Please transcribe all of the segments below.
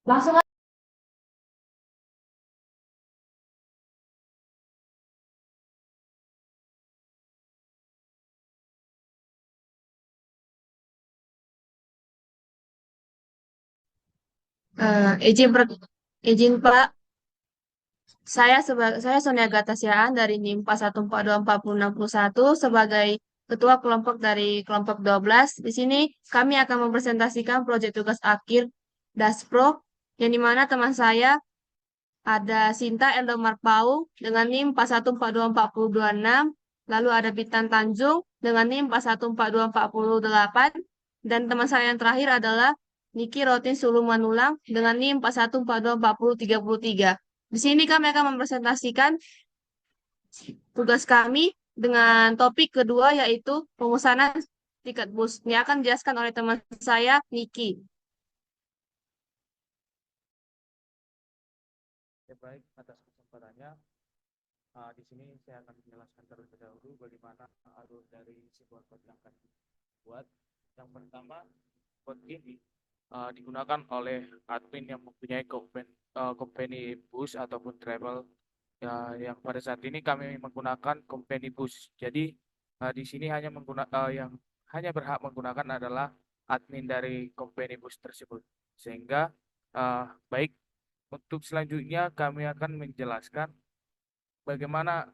Langsung izin izin Pak, saya Sonia Gatasiaan dari NIM 1424061 sebagai Ketua Kelompok dari Kelompok 12. Di sini kami akan mempresentasikan proyek tugas akhir Daspro yang dimana teman saya ada Sinta Eldomar Pau dengan NIM 41424026, lalu ada Bitan Tanjung dengan NIM 41424028, dan teman saya yang terakhir adalah Niki Rotin Sulumanulang dengan NIM 41424033. Di sini kami akan mempresentasikan tugas kami dengan topik kedua yaitu pemesanan tiket bus. Ini akan dijelaskan oleh teman saya, Niki. Ya, baik, atas kesempatannya. Di sini saya akan menjelaskan terlebih dahulu bagaimana alur dari sebuah code yang akan dibuat. Yang pertama, code ini digunakan oleh admin yang mempunyai company bus ataupun travel. Ya, yang pada saat ini kami menggunakan company bus. Jadi di sini yang hanya berhak menggunakan adalah admin dari company bus tersebut. Sehingga baik, untuk selanjutnya kami akan menjelaskan bagaimana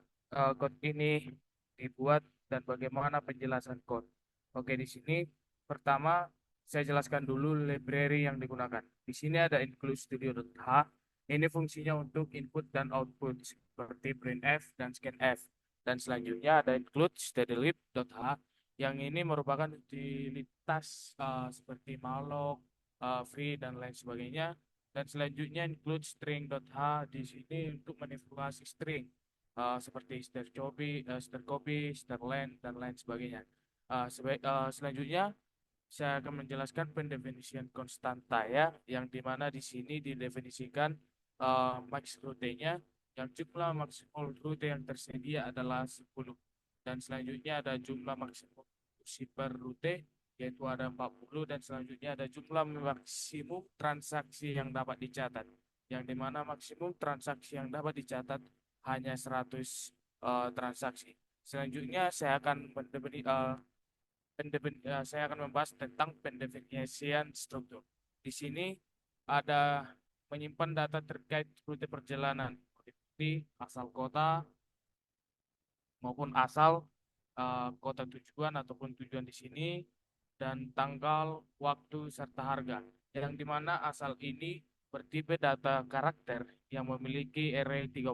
code ini dibuat dan bagaimana penjelasan code. Oke, di sini pertama saya jelaskan dulu library yang digunakan. Di sini ada include studio.h. Ini fungsinya untuk input dan output seperti printf dan scanf. Dan selanjutnya ada include stdlib.h yang ini merupakan utilitas seperti malloc, free dan lain sebagainya. Dan selanjutnya include string.h di sini untuk manipulasi string seperti strcpy, strlen dan lain sebagainya. Selanjutnya saya akan menjelaskan pendefinisian konstanta ya, yang dimana di sini didefinisikan max rute-nya, yang jumlah maksimal rute yang tersedia adalah 10. Dan selanjutnya ada jumlah maksimum kursi per rute, yaitu ada 40, dan selanjutnya ada jumlah maksimum transaksi yang dapat dicatat, yang dimana maksimum transaksi yang dapat dicatat hanya 100 transaksi. Selanjutnya saya akan membahas tentang pendefinisian struktur. Di sini ada menyimpan data terkait rute perjalanan, seperti asal kota maupun asal kota tujuan ataupun tujuan di sini, dan tanggal, waktu, serta harga. Yang dimana asal ini bertipe data karakter yang memiliki array 30.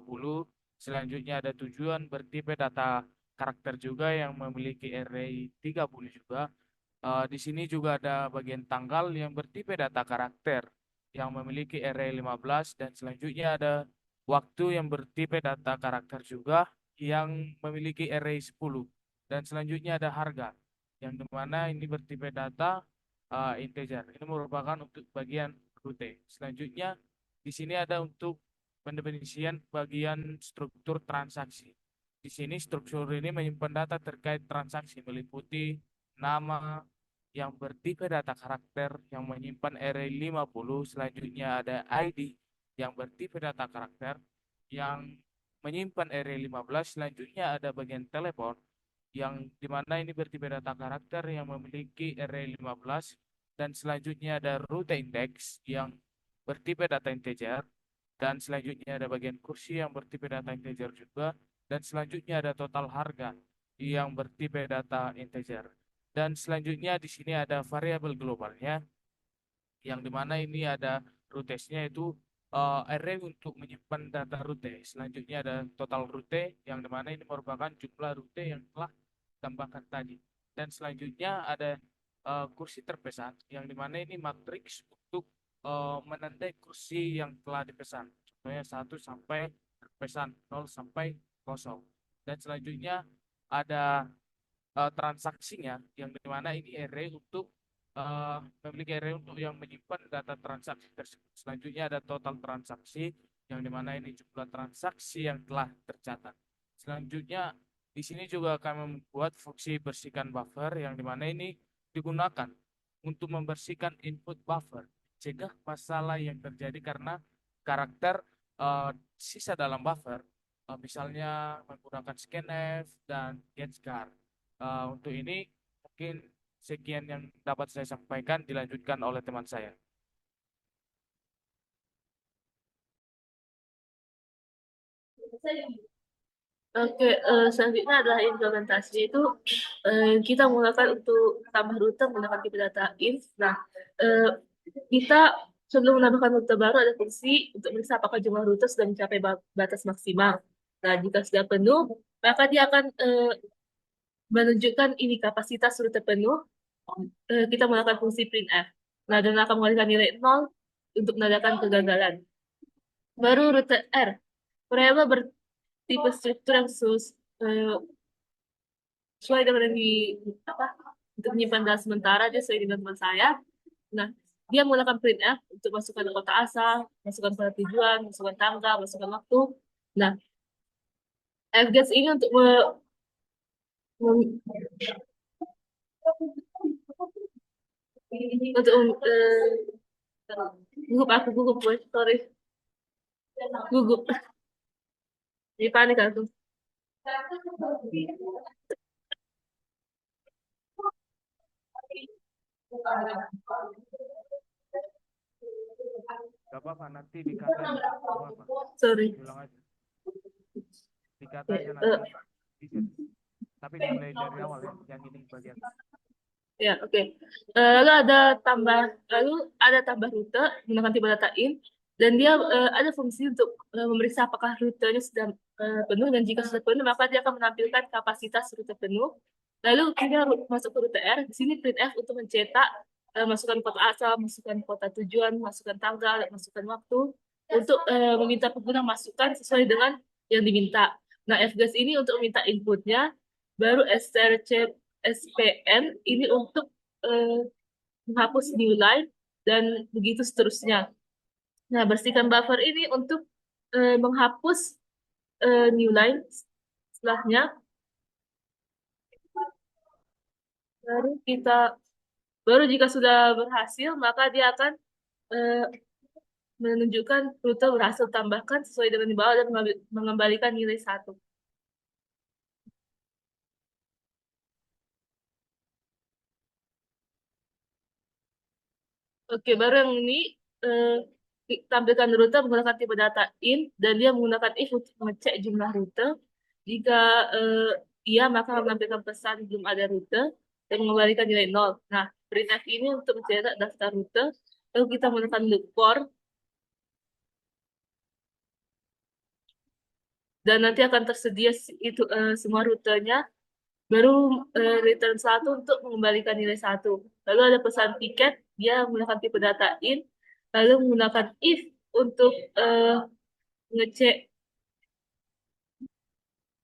Selanjutnya ada tujuan bertipe data karakter juga yang memiliki array 30 juga. Di sini juga ada bagian tanggal yang bertipe data karakter yang memiliki array 15, dan selanjutnya ada waktu yang bertipe data karakter juga yang memiliki array 10. Dan selanjutnya ada harga yang dimana ini bertipe data integer. Ini merupakan untuk bagian rute. Selanjutnya di sini ada untuk pendefinisian bagian struktur transaksi. Di sini struktur ini menyimpan data terkait transaksi meliputi nama yang bertipe data karakter yang menyimpan array 50. Selanjutnya ada ID yang bertipe data karakter yang menyimpan array 15. Selanjutnya ada bagian telepon yang dimana ini bertipe data karakter yang memiliki array 15. Dan selanjutnya ada rute index yang bertipe data integer. Dan selanjutnya ada bagian kursi yang bertipe data integer juga. Dan selanjutnya ada total harga yang bertipe data integer. Dan selanjutnya di sini ada variabel globalnya, yang dimana ini ada rutesnya itu array untuk menyimpan data rute. Selanjutnya ada total rute yang dimana ini merupakan jumlah rute yang telah ditambahkan tadi. Dan selanjutnya ada kursi terpesan yang dimana ini matriks untuk menandai kursi yang telah dipesan. Contohnya 1 sampai terpesan, 0 sampai 0. Dan selanjutnya ada transaksinya yang dimana ini array untuk memiliki array untuk yang menyimpan data transaksi tersebut. Selanjutnya ada total transaksi yang dimana ini jumlah transaksi yang telah tercatat. Selanjutnya di sini juga kami membuat fungsi bersihkan buffer yang dimana ini digunakan untuk membersihkan input buffer. cegah masalah yang terjadi karena karakter sisa dalam buffer, misalnya menggunakan scanf dan getchar. Untuk ini mungkin sekian yang dapat saya sampaikan, dilanjutkan oleh teman saya. Oke, selanjutnya adalah implementasi itu kita menggunakan untuk tambah rute menggunakan tipe data inf. Nah, eh, kita sebelum menambahkan rute baru ada fungsi untuk meriksa apakah jumlah rute sudah mencapai batas maksimal. Nah, jika sudah penuh, maka dia akan menunjukkan ini kapasitas rute penuh. Kita menggunakan fungsi printf. Nah, dan akan mengalihkan nilai 0 untuk menandakan kegagalan. Baru rute R. Variabel bertipe struktur yang sesuai dengan yang di apa untuk menyimpan data sementara dia sesuai dengan teman saya. Nah, dia menggunakan printf untuk masukkan kota asal, masukkan kota tujuan, masukkan tanggal, masukkan waktu. Nah, fgets ini untuk mem- untuk gugup sorry, gugup, jadi panik aku. Gak apa-apa, nanti dikata aja. Gak apa-apa. Sorry. Ulang aja. Dikata aja nanti. Bisa. Tapi dimulai dari awal ya, yang ini bagian. Ya, oke. Lalu ada tambah rute menggunakan tipe data in, dan dia ada fungsi untuk memeriksa apakah rutenya sudah penuh, dan jika sudah penuh maka dia akan menampilkan kapasitas rute penuh. Lalu kita masuk ke rute R. Di sini printf untuk mencetak masukkan kota asal, masukkan kota tujuan, masukkan tanggal, masukkan waktu untuk meminta pengguna masukkan sesuai dengan yang diminta. Nah, fgas ini untuk meminta inputnya, baru strc SPN ini untuk menghapus new line dan begitu seterusnya. Nah, bersihkan buffer ini untuk menghapus new line setelahnya. Baru jika sudah berhasil, maka dia akan menunjukkan rute berhasil tambahkan sesuai dengan di bawah dan mengembalikan nilai 1. Oke, baru yang ini tampilkan rute menggunakan tipe data in, dan dia menggunakan if untuk mengecek jumlah rute. Jika iya, maka menampilkan pesan belum ada rute dan mengembalikan nilai 0. Nah, printf ini untuk mencetak daftar rute. Lalu kita menggunakan loop for, dan nanti akan tersedia itu semua rutenya. Baru return 1 untuk mengembalikan nilai 1. Lalu ada pesan tiket, dia menggunakan tipe data in, lalu menggunakan if untuk ngecek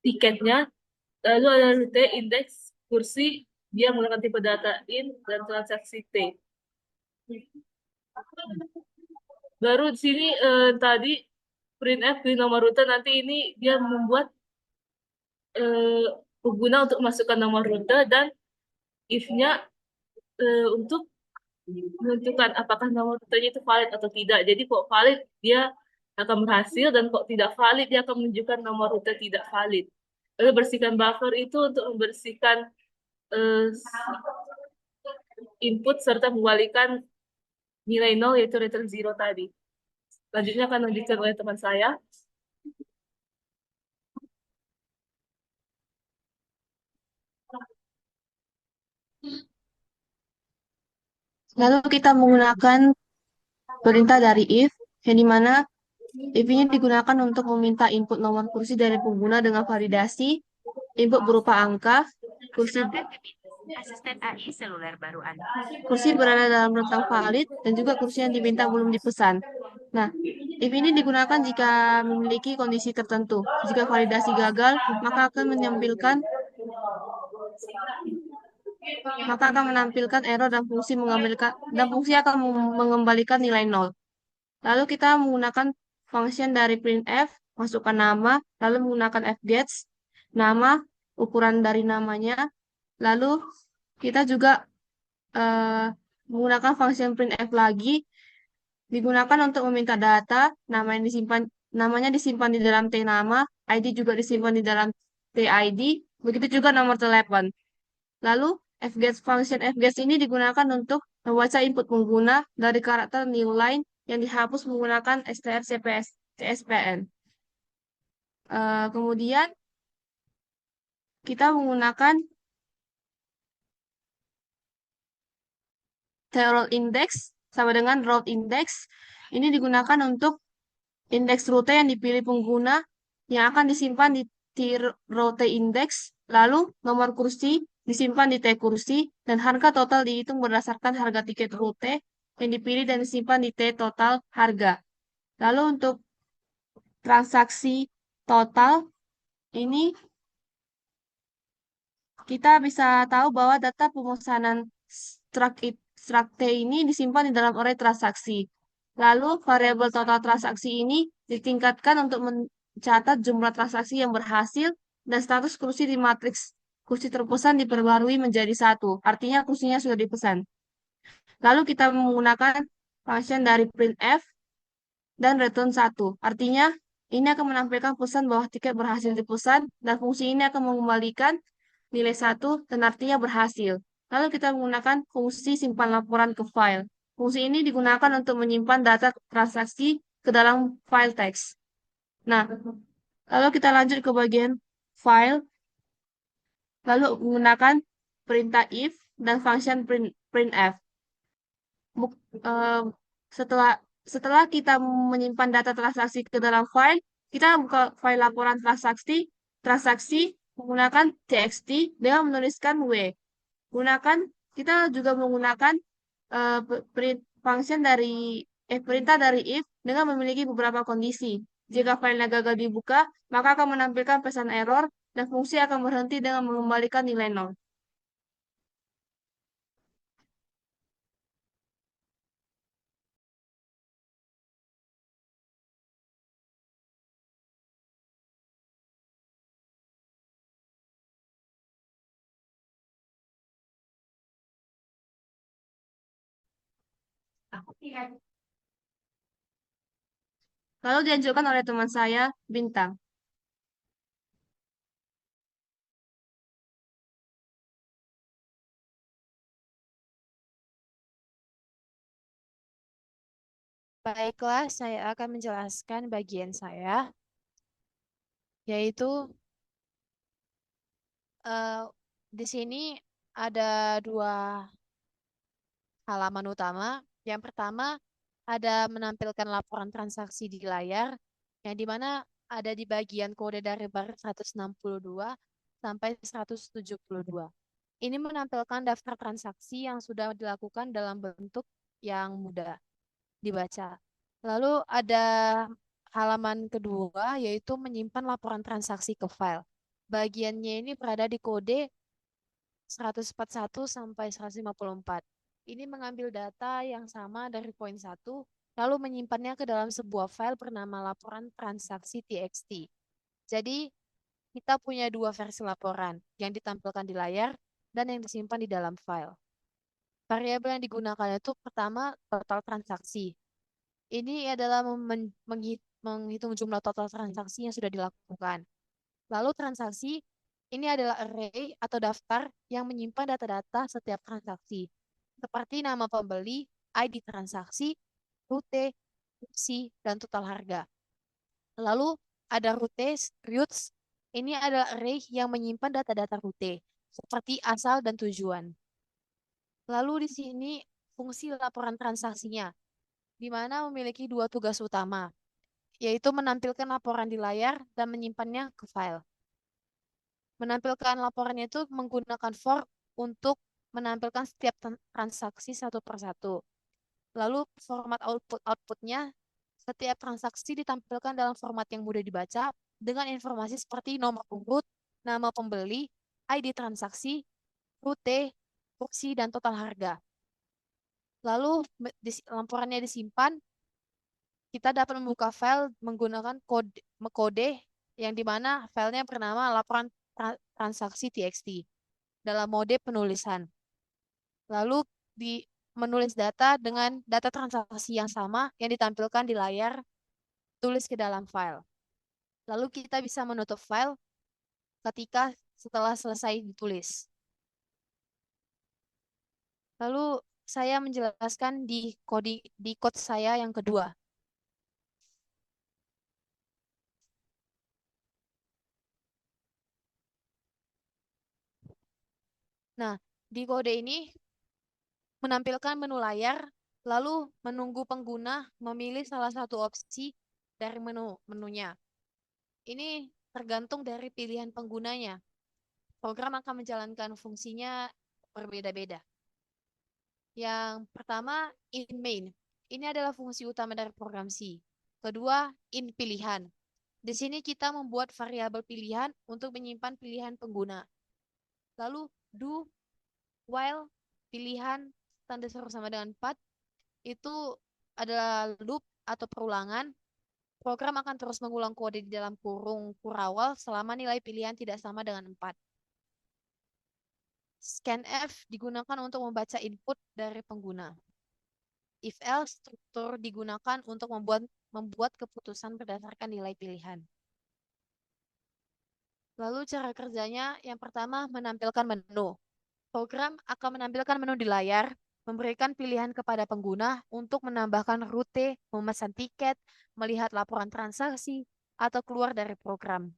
tiketnya. Lalu ada rute indeks kursi, dia menggunakan tipe data in dan transaksi T. Baru di sini tadi printf di nomor rute, nanti ini dia membuat pengguna untuk masukkan nomor rute, dan if-nya untuk menentukan apakah nomor rutenya itu valid atau tidak. Jadi kok valid dia akan berhasil, dan kok tidak valid dia akan menunjukkan nomor rute tidak valid. Lalu bersihkan buffer itu untuk membersihkan input serta mengembalikan nilai 0 yaitu return 0 tadi. Selanjutnya akan dilanjutkan oleh teman saya. Lalu kita menggunakan perintah dari if, yang dimana if ini digunakan untuk meminta input nomor kursi dari pengguna dengan validasi, input berupa angka, kursi Asisten AI seluler baru Anda. kursi berada dalam rentang valid, dan juga kursi yang diminta belum dipesan. Nah, if ini digunakan jika memiliki kondisi tertentu. Jika validasi gagal, maka akan menampilkan error, dan fungsi akan mengembalikan nilai 0. Lalu kita menggunakan function dari printf, masukkan nama, lalu menggunakan fgets, nama, ukuran dari namanya. Lalu kita juga menggunakan function printf lagi, digunakan untuk meminta data, namanya disimpan di dalam T nama, ID juga disimpan di dalam T ID, begitu juga nomor telepon. Lalu function fget ini digunakan untuk membaca input pengguna dari karakter new line yang dihapus menggunakan strcps CSPN. Kemudian kita menggunakan route index sama dengan route index. Ini digunakan untuk indeks rute yang dipilih pengguna yang akan disimpan di route index, lalu nomor kursi disimpan di T kursi, dan harga total dihitung berdasarkan harga tiket rute yang dipilih dan disimpan di T total harga. Lalu untuk transaksi total, ini kita bisa tahu bahwa data pemesanan struct T ini disimpan di dalam array transaksi. Lalu variabel total transaksi ini ditingkatkan untuk mencatat jumlah transaksi yang berhasil dan status kursi di matriks kursi terpesan diperbarui menjadi 1. Artinya kursinya sudah dipesan. Lalu kita menggunakan function dari printf dan return 1. Artinya ini akan menampilkan pesan bahwa tiket berhasil dipesan dan fungsi ini akan mengembalikan nilai 1 dan artinya berhasil. Lalu kita menggunakan fungsi simpan laporan ke file. Fungsi ini digunakan untuk menyimpan data transaksi ke dalam file teks. Nah, lalu kita lanjut ke bagian file. Lalu menggunakan perintah if dan function printf. Setelah kita menyimpan data transaksi ke dalam file, kita buka file laporan transaksi menggunakan txt dengan menuliskan w. Kita juga menggunakan perintah dari if dengan memiliki beberapa kondisi. Jika filenya gagal dibuka, maka akan menampilkan pesan error dan fungsi akan berhenti dengan mengembalikan nilai 0. Lalu diajukan oleh teman saya, Bintang. Baiklah, saya akan menjelaskan bagian saya, yaitu di sini ada dua halaman utama. Yang pertama ada menampilkan laporan transaksi di layar, yang dimana ada di bagian kode dari baris 162 sampai 172. Ini menampilkan daftar transaksi yang sudah dilakukan dalam bentuk yang mudah dibaca. Lalu ada halaman kedua, yaitu menyimpan laporan transaksi ke file. Bagiannya ini berada di kode 141 sampai 154. Ini mengambil data yang sama dari poin 1, lalu menyimpannya ke dalam sebuah file bernama laporan transaksi txt. Jadi, kita punya dua versi laporan, yang ditampilkan di layar dan yang disimpan di dalam file. Variabel yang digunakan itu pertama, total transaksi. Ini adalah menghitung jumlah total transaksi yang sudah dilakukan. Lalu transaksi ini adalah array atau daftar yang menyimpan data-data setiap transaksi, seperti nama pembeli, ID transaksi, rute, fungsi, dan total harga. Lalu ada routes. Ini adalah array yang menyimpan data-data rute, seperti asal dan tujuan. Lalu di sini fungsi laporan transaksinya, di mana memiliki dua tugas utama, yaitu menampilkan laporan di layar dan menyimpannya ke file. Menampilkan laporannya itu menggunakan for untuk menampilkan setiap transaksi satu persatu. Lalu format outputnya, setiap transaksi ditampilkan dalam format yang mudah dibaca dengan informasi seperti nomor urut, nama pembeli, ID transaksi, rute, fungsi, dan total harga. Lalu laporannya disimpan, kita dapat membuka file menggunakan kode yang dimana filenya bernama laporan transaksi txt dalam mode penulisan. Lalu menulis data dengan data transaksi yang sama yang ditampilkan di layar, tulis ke dalam file. Lalu kita bisa menutup file ketika setelah selesai ditulis. Lalu saya menjelaskan di code saya yang kedua. Nah, di kode ini menampilkan menu layar, lalu menunggu pengguna memilih salah satu opsi dari menunya. Ini tergantung dari pilihan penggunanya. Program akan menjalankan fungsinya berbeda-beda. Yang pertama, in main. Ini adalah fungsi utama dari program C. Kedua, in pilihan. Di sini kita membuat variabel pilihan untuk menyimpan pilihan pengguna. Lalu, do, while, pilihan, tanda seru sama dengan 4, itu adalah loop atau perulangan. Program akan terus mengulang kode di dalam kurung kurawal selama nilai pilihan tidak sama dengan 4. Scanf digunakan untuk membaca input dari pengguna. If else struktur digunakan untuk membuat keputusan berdasarkan nilai pilihan. Lalu cara kerjanya yang pertama menampilkan menu. Program akan menampilkan menu di layar, memberikan pilihan kepada pengguna untuk menambahkan rute, memesan tiket, melihat laporan transaksi, atau keluar dari program.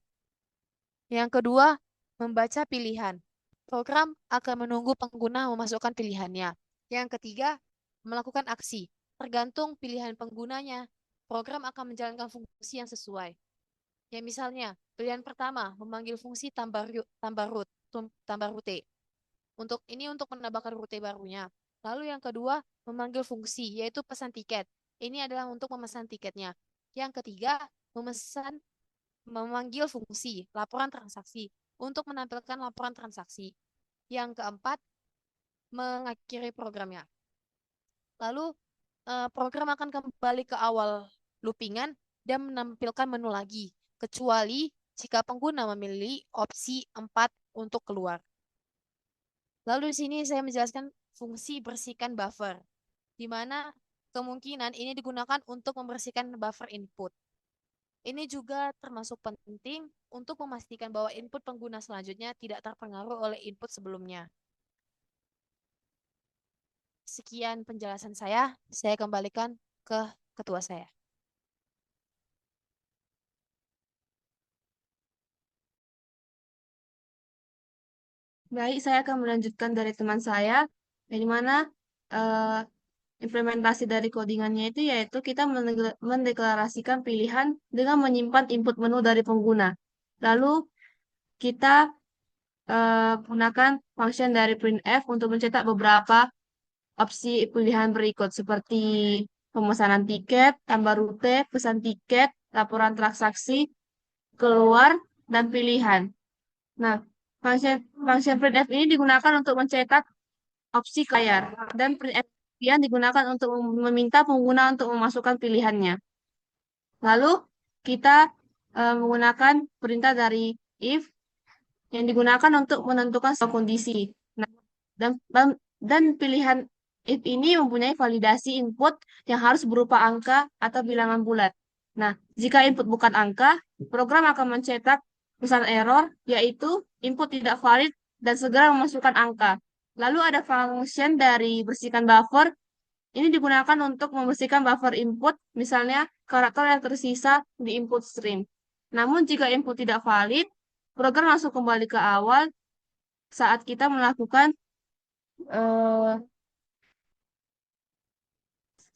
Yang kedua, membaca pilihan. Program akan menunggu pengguna memasukkan pilihannya. Yang ketiga, melakukan aksi. Tergantung pilihan penggunanya, program akan menjalankan fungsi yang sesuai. Ya misalnya, pilihan pertama memanggil fungsi tambah rute. Untuk menambahkan rute barunya. Lalu yang kedua, memanggil fungsi, yaitu pesan tiket. Ini adalah untuk memesan tiketnya. Yang ketiga, memanggil fungsi, laporan transaksi, untuk menampilkan laporan transaksi. Yang keempat, mengakhiri programnya. Lalu, program akan kembali ke awal loopingan dan menampilkan menu lagi, kecuali jika pengguna memilih opsi 4 untuk keluar. Lalu di sini saya menjelaskan fungsi bersihkan buffer, di mana kemungkinan ini digunakan untuk membersihkan buffer input. Ini juga termasuk penting untuk memastikan bahwa input pengguna selanjutnya tidak terpengaruh oleh input sebelumnya. Sekian penjelasan saya kembalikan ke ketua saya. Baik, saya akan melanjutkan dari teman saya, di mana implementasi dari codingannya itu yaitu kita mendeklarasikan pilihan dengan menyimpan input menu dari pengguna. Lalu kita gunakan function dari printf untuk mencetak beberapa opsi pilihan berikut seperti pemesanan tiket, tambah rute, pesan tiket, laporan transaksi, keluar, dan pilihan. Nah, function printf ini digunakan untuk mencetak opsi ke layar dan printf yang digunakan untuk meminta pengguna untuk memasukkan pilihannya. Lalu kita menggunakan perintah dari if yang digunakan untuk menentukan sebuah kondisi. Nah, dan pilihan if ini mempunyai validasi input yang harus berupa angka atau bilangan bulat. Nah, jika input bukan angka, program akan mencetak pesan error, yaitu input tidak valid dan segera memasukkan angka. Lalu ada function dari bersihkan buffer. Ini digunakan untuk membersihkan buffer input, misalnya karakter yang tersisa di input stream. Namun jika input tidak valid, program langsung kembali ke awal saat kita melakukan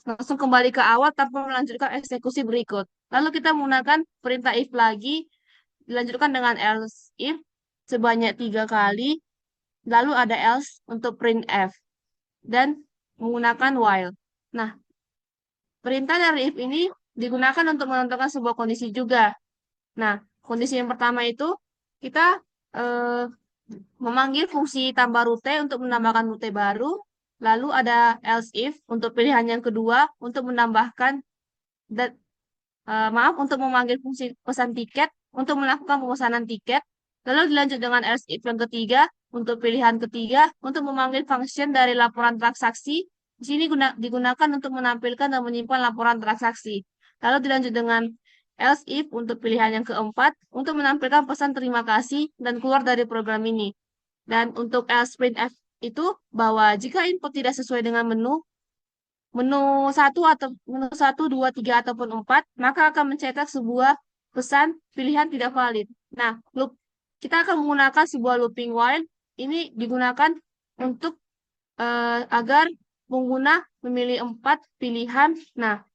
langsung kembali ke awal tanpa melanjutkan eksekusi berikut. Lalu kita menggunakan perintah if lagi, dilanjutkan dengan else if sebanyak 3 kali, lalu ada else untuk printf, dan menggunakan while. Nah, perintah dari if ini digunakan untuk menentukan sebuah kondisi juga. Nah, kondisi yang pertama itu kita memanggil fungsi tambah rute untuk menambahkan rute baru. Lalu ada else if untuk pilihan yang kedua untuk menambahkan untuk memanggil fungsi pesan tiket untuk melakukan pemesanan tiket. Lalu dilanjut dengan else if yang ketiga untuk pilihan ketiga untuk memanggil function dari laporan transaksi Di sini digunakan untuk menampilkan dan menyimpan laporan transaksi. Lalu dilanjut dengan else if untuk pilihan yang keempat, untuk menampilkan pesan terima kasih dan keluar dari program ini. Dan untuk else printf itu bahwa jika input tidak sesuai dengan menu 1, 2, 3 ataupun 4, maka akan mencetak sebuah pesan pilihan tidak valid. Nah, kita akan menggunakan sebuah looping while. Ini digunakan untuk agar pengguna memilih 4 pilihan. Nah,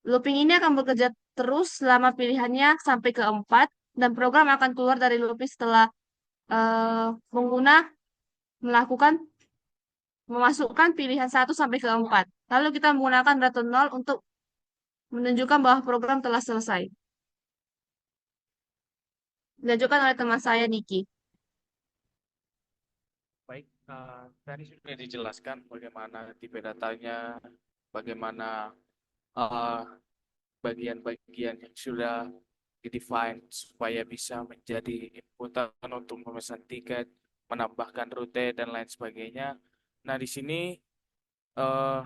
looping ini akan bekerja terus selama pilihannya sampai ke 4, dan program akan keluar dari looping setelah pengguna memasukkan pilihan 1 sampai ke 4. Lalu kita menggunakan return 0 untuk menunjukkan bahwa program telah selesai. Dilanjutkan oleh teman saya, Niki. Baik, tadi sudah dijelaskan bagaimana tipe datanya, bagaimana eh, bagian-bagian yang sudah di-define supaya bisa menjadi inputan untuk memesan tiket, menambahkan rute, dan lain sebagainya. Nah, di sini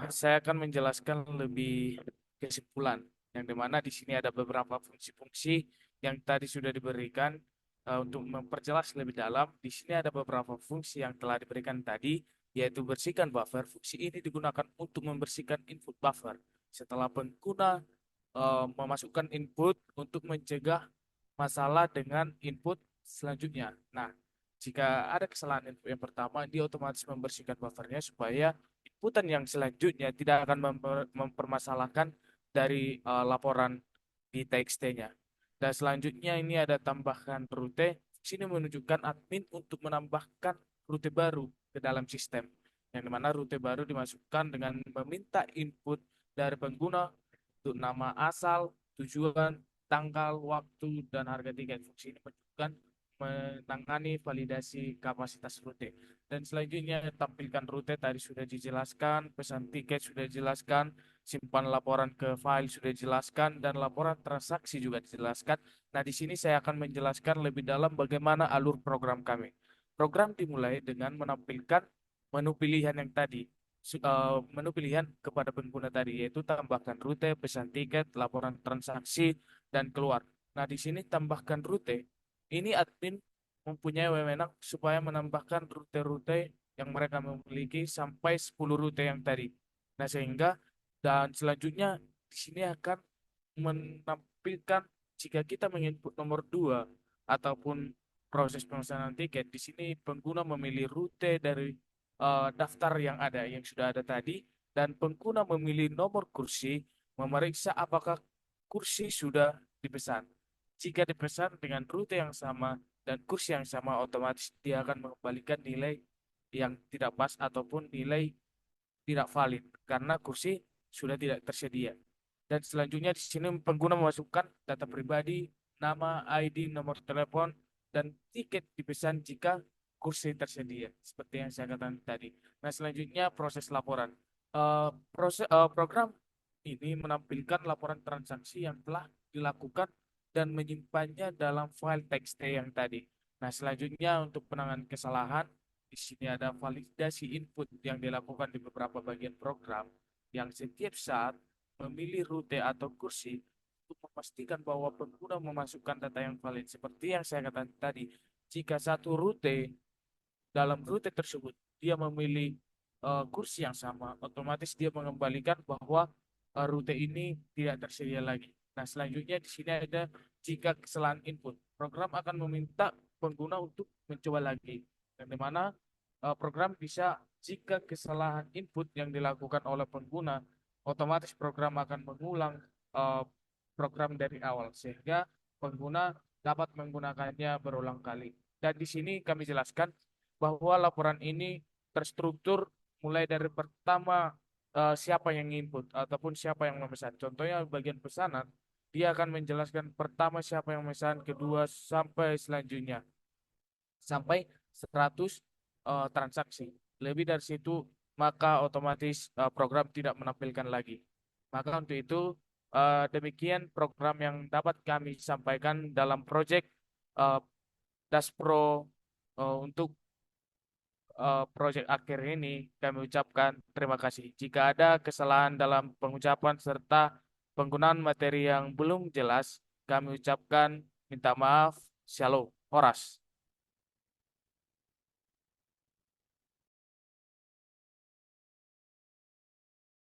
saya akan menjelaskan lebih kesimpulan, yang dimana di sini ada beberapa fungsi-fungsi yang tadi sudah diberikan. Untuk memperjelas lebih dalam, di sini ada beberapa fungsi yang telah diberikan tadi, yaitu bersihkan buffer. Fungsi ini digunakan untuk membersihkan input buffer setelah pengguna memasukkan input untuk mencegah masalah dengan input selanjutnya. Nah, jika ada kesalahan input yang pertama, dia otomatis membersihkan buffernya supaya inputan yang selanjutnya tidak akan mempermasalahkan dari laporan di TXT-nya. Dan selanjutnya ini ada tambahkan rute. Sini menunjukkan admin untuk menambahkan rute baru ke dalam sistem. Yang dimana rute baru dimasukkan dengan meminta input dari pengguna untuk nama asal, tujuan, tanggal, waktu, dan harga tiket. Fungsi ini menunjukkan menangani validasi kapasitas rute. Dan selanjutnya tampilkan rute tadi sudah dijelaskan, pesan tiket sudah dijelaskan, simpan laporan ke file sudah dijelaskan, dan laporan transaksi juga dijelaskan. Nah, di sini saya akan menjelaskan lebih dalam bagaimana alur program kami. Program dimulai dengan menampilkan menu pilihan yang tadi, menu pilihan kepada pengguna tadi, yaitu tambahkan rute, pesan tiket, laporan transaksi, dan keluar. Nah, di sini tambahkan rute. Ini admin mempunyai wewenang supaya menambahkan rute-rute yang mereka memiliki sampai 10 rute yang tadi. Nah, sehingga dan selanjutnya di sini akan menampilkan jika kita menginput nomor 2 ataupun proses pemesanan tiket, di sini pengguna memilih rute dari daftar yang ada, yang sudah ada tadi, dan pengguna memilih nomor kursi, memeriksa apakah kursi sudah dipesan. Jika dipesan dengan rute yang sama dan kursi yang sama, otomatis dia akan mengembalikan nilai yang tidak pas ataupun nilai tidak valid karena kursi sudah tidak tersedia. Dan selanjutnya di sini pengguna memasukkan data pribadi, nama, ID, nomor telepon, dan tiket dipesan jika kursi tersedia, seperti yang saya katakan tadi. Nah, selanjutnya proses laporan. Program ini menampilkan laporan transaksi yang telah dilakukan dan menyimpannya dalam file TXT yang tadi. Nah, selanjutnya untuk penanganan kesalahan, di sini ada validasi input yang dilakukan di beberapa bagian program yang setiap saat memilih rute atau kursi untuk memastikan bahwa pengguna memasukkan data yang valid. Seperti yang saya katakan tadi, jika satu rute dalam rute tersebut dia memilih kursi yang sama, otomatis dia mengembalikan bahwa rute ini tidak tersedia lagi. Nah, selanjutnya di sini ada jika kesalahan input, program akan meminta pengguna untuk mencoba lagi. Dan di mana program bisa jika kesalahan input yang dilakukan oleh pengguna, otomatis program akan mengulang program dari awal sehingga pengguna dapat menggunakannya berulang kali. Dan di sini kami jelaskan bahwa laporan ini terstruktur mulai dari pertama siapa yang input ataupun siapa yang memesan. Contohnya bagian pesanan, dia akan menjelaskan pertama siapa yang memesan, kedua sampai selanjutnya sampai 100 transaksi. Lebih dari situ maka otomatis program tidak menampilkan lagi. Maka untuk itu demikian program yang dapat kami sampaikan dalam proyek Daspro untuk proyek akhir ini kami ucapkan terima kasih. Jika ada kesalahan dalam pengucapan serta penggunaan materi yang belum jelas, kami ucapkan minta maaf. Shalom. Horas.